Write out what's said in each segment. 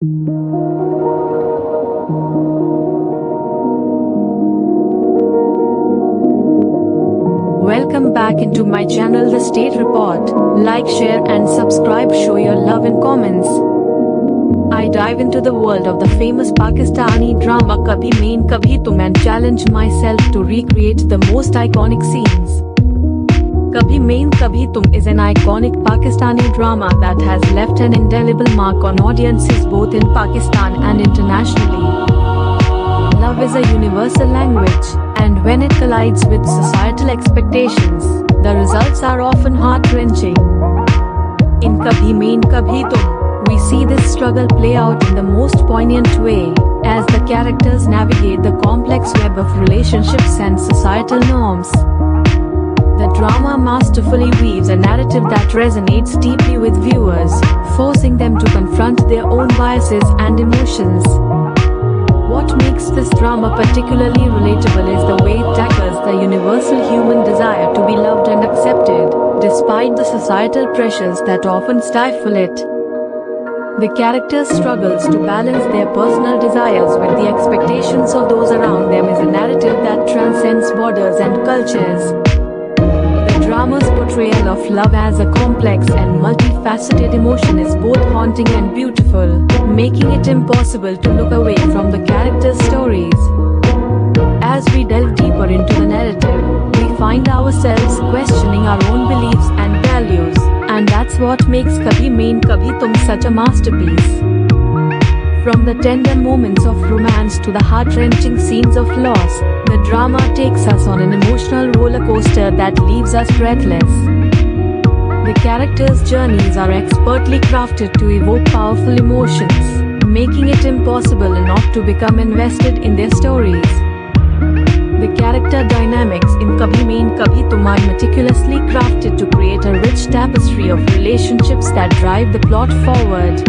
Welcome back into my channel The State Report. Like, share and subscribe, show your love in comments. I dive into the world of the famous Pakistani drama Kabhi Main Kabhi Tum and challenge myself to recreate the most iconic scenes. Kabhi Main Kabhi Tum is an iconic Pakistani drama that has left an indelible mark on audiences both in Pakistan and internationally. Love is a universal language, and when it collides with societal expectations, the results are often heart-wrenching. In Kabhi Main Kabhi Tum, we see this struggle play out in the most poignant way, as the characters navigate the complex web of relationships and societal norms. The drama masterfully weaves a narrative that resonates deeply with viewers, forcing them to confront their own biases and emotions. What makes this drama particularly relatable is the way it tackles the universal human desire to be loved and accepted, despite the societal pressures that often stifle it. The characters' struggles to balance their personal desires with the expectations of those around them is a narrative that transcends borders and cultures. The drama's portrayal of love as a complex and multifaceted emotion is both haunting and beautiful, making it impossible to look away from the characters' stories. As we delve deeper into the narrative, we find ourselves questioning our own beliefs and values, and that's what makes Kabhi Main Kabhi Tum such a masterpiece. From the tender moments of romance to the heart-wrenching scenes of loss, the drama takes us on an emotional roller coaster that leaves us breathless. The characters' journeys are expertly crafted to evoke powerful emotions, making it impossible not to become invested in their stories. The character dynamics in Kabhi Main Kabhi Tum are meticulously crafted to create a rich tapestry of relationships that drive the plot forward.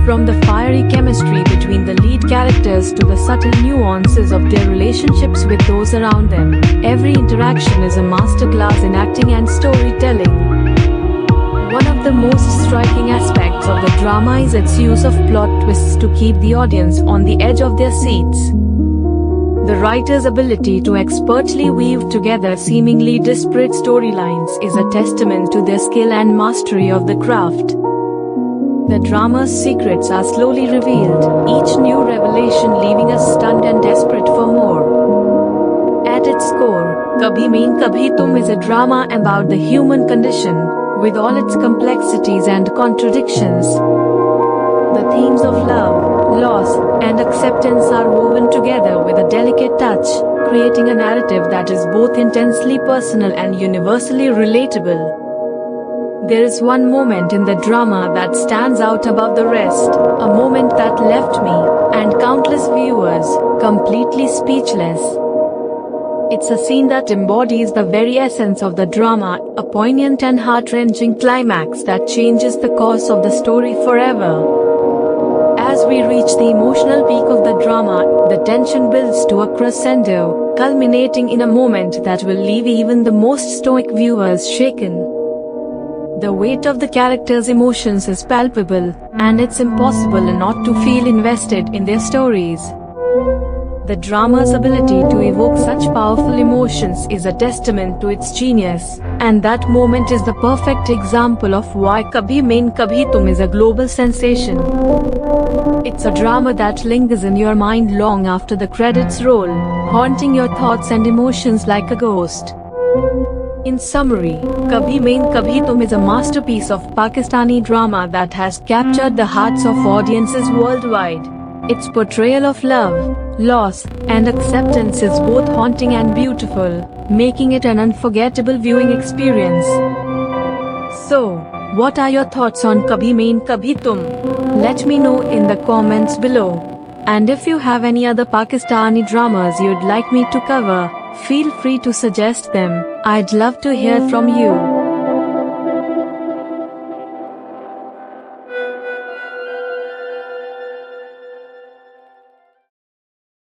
From the fiery chemistry between the lead characters to the subtle nuances of their relationships with those around them, every interaction is a masterclass in acting and storytelling. One of the most striking aspects of the drama is its use of plot twists to keep the audience on the edge of their seats. The writer's ability to expertly weave together seemingly disparate storylines is a testament to their skill and mastery of the craft. The drama's secrets are slowly revealed, each new revelation leaving us stunned and desperate for more. At its core, Kabhi Main Kabhi Tum is a drama about the human condition, with all its complexities and contradictions. The themes of love, loss, and acceptance are woven together with a delicate touch, creating a narrative that is both intensely personal and universally relatable. There is one moment in the drama that stands out above the rest, a moment that left me, and countless viewers, completely speechless. It's a scene that embodies the very essence of the drama, a poignant and heart-wrenching climax that changes the course of the story forever. As we reach the emotional peak of the drama, the tension builds to a crescendo, culminating in a moment that will leave even the most stoic viewers shaken. The weight of the characters' emotions is palpable, and it's impossible not to feel invested in their stories. The drama's ability to evoke such powerful emotions is a testament to its genius, and that moment is the perfect example of why Kabhi Main Kabhi Tum is a global sensation. It's a drama that lingers in your mind long after the credits roll, haunting your thoughts and emotions like a ghost. In summary, Kabhi Main Kabhi Tum is a masterpiece of Pakistani drama that has captured the hearts of audiences worldwide. Its portrayal of love, loss, and acceptance is both haunting and beautiful, making it an unforgettable viewing experience. So, what are your thoughts on Kabhi Main Kabhi Tum? Let me know in the comments below. And if you have any other Pakistani dramas you'd like me to cover, feel free to suggest them. I'd love to hear from you.